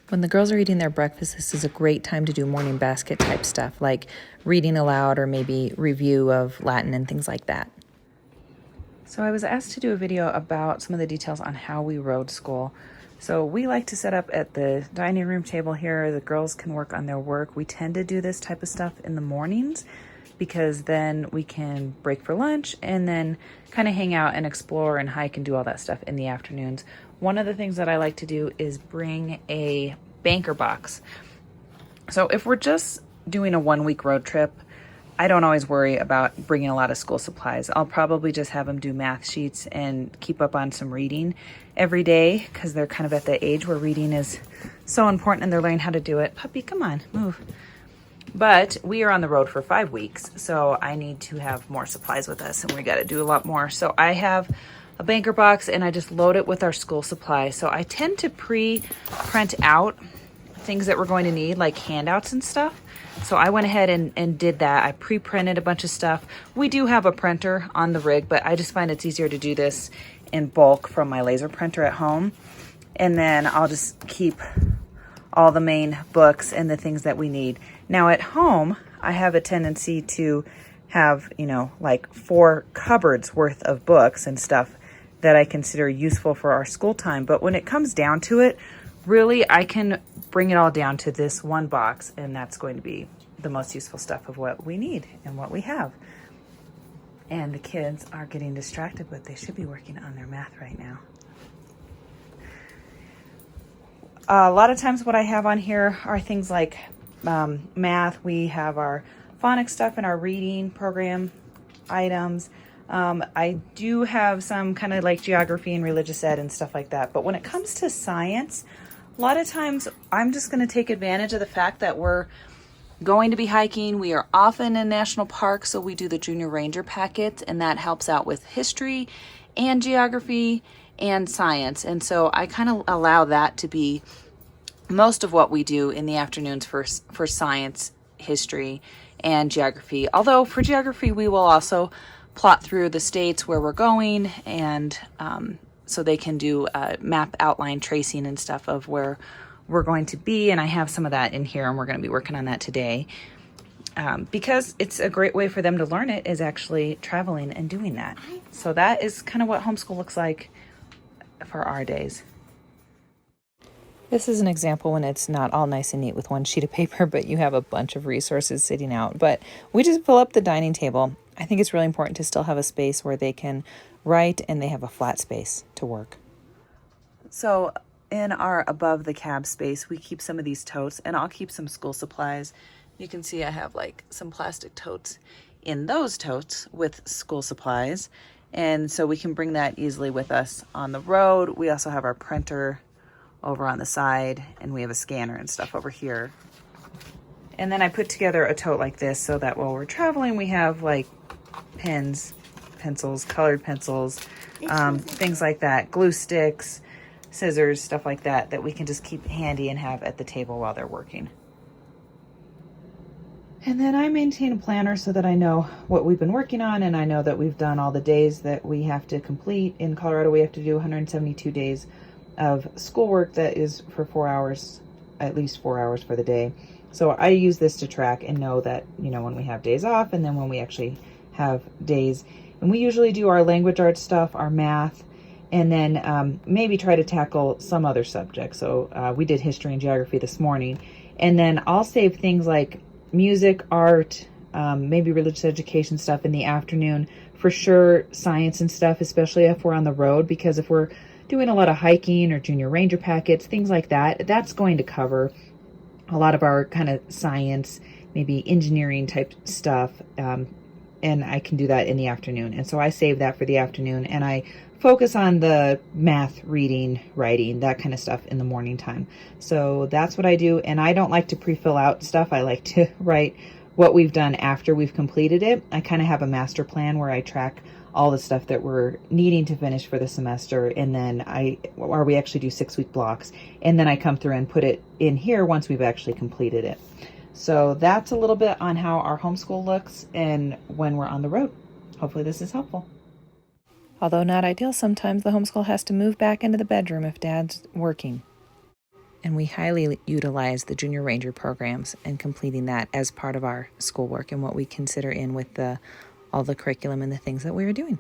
When the girls are eating their breakfast, this is a great time to do morning basket type stuff, like reading aloud or maybe review of Latin and things like that. So I was asked to do a video about some of the details on how we road school. So we like to set up at the dining room table here. The girls can work on their work. We tend to do this type of stuff in the mornings because then we can break for lunch and then kind of hang out and explore and hike and do all that stuff in the afternoons. One of the things that I like to do is bring a banker box. So if we're just doing a 1-week road trip, I don't always worry about bringing a lot of school supplies. I'll probably just have them do math sheets and keep up on some reading every day because they're kind of at the age where reading is so important and they're learning how to do it. Puppy, come on, move. But we are on the road for 5 weeks, so I need to have more supplies with us and we got to do a lot more. So I have a banker box and I just load it with our school supplies. So I tend to pre-print out things that we're going to need, like handouts and stuff. So I went ahead and did that. I pre-printed a bunch of stuff. We do have a printer on the rig, but I just find it's easier to do this in bulk from my laser printer at home. And then I'll just keep all the main books and the things that we need. Now at home, I have a tendency to have, like 4 cupboards worth of books and stuff that I consider useful for our school time. But when it comes down to it, really, I can bring it all down to this one box, and that's going to be the most useful stuff of what we need and what we have. And the kids are getting distracted, but they should be working on their math right now. A lot of times what I have on here are things like math. We have our phonics stuff and our reading program items. I do have some kind of like geography and religious ed and stuff like that. But when it comes to science, a lot of times I'm just going to take advantage of the fact that we're going to be hiking. We are often in national parks, so we do the junior ranger packet, and that helps out with history and geography and science. And so I kind of allow that to be most of what we do in the afternoons for science, history, and geography. Although for geography, we will also plot through the states where we're going, and so they can do map outline tracing and stuff of where we're going to be. And I have some of that in here, and we're going to be working on that today because it's a great way for them to learn it, is actually traveling and doing that. So that is kind of what homeschool looks like for our days. This is an example when it's not all nice and neat with one sheet of paper, but you have a bunch of resources sitting out. But we just fill up the dining table. I think it's really important to still have a space where they can write and they have a flat space to work. So in our above the cab space, we keep some of these totes, and I'll keep some school supplies. You can see I have like some plastic totes in those totes with school supplies. And so we can bring that easily with us on the road. We also have our printer over on the side, and we have a scanner and stuff over here. And then I put together a tote like this so that while we're traveling, we have like pens, pencils, colored pencils, things like that, glue sticks, scissors, stuff like that, that we can just keep handy and have at the table while they're working. And then I maintain a planner so that I know what we've been working on, and I know that we've done all the days that we have to complete. In Colorado, we have to do 172 days of schoolwork that is for 4 hours, at least 4 hours for the day. So I use this to track and know that, when we have days off and then when we actually have days. And we usually do our language arts stuff, our math, and then maybe try to tackle some other subject. So we did history and geography this morning. And then I'll save things like music, art, maybe religious education stuff in the afternoon. For sure, science and stuff, especially if we're on the road, because if we're doing a lot of hiking or junior ranger packets, things like that, that's going to cover a lot of our kind of science, maybe engineering type stuff. And I can do that in the afternoon. And so I save that for the afternoon, and I focus on the math, reading, writing, that kind of stuff in the morning time. So that's what I do. And I don't like to pre-fill out stuff. I like to write what we've done after we've completed it. I kind of have a master plan where I track all the stuff that we're needing to finish for the semester, and then we actually do 6-week blocks, and then I come through and put it in here once we've actually completed it. So that's a little bit on how our homeschool looks and when we're on the road. Hopefully this is helpful. Although not ideal, sometimes the homeschool has to move back into the bedroom if Dad's working. And we highly utilize the Junior Ranger programs and completing that as part of our schoolwork and what we consider in with all the curriculum and the things that we were doing.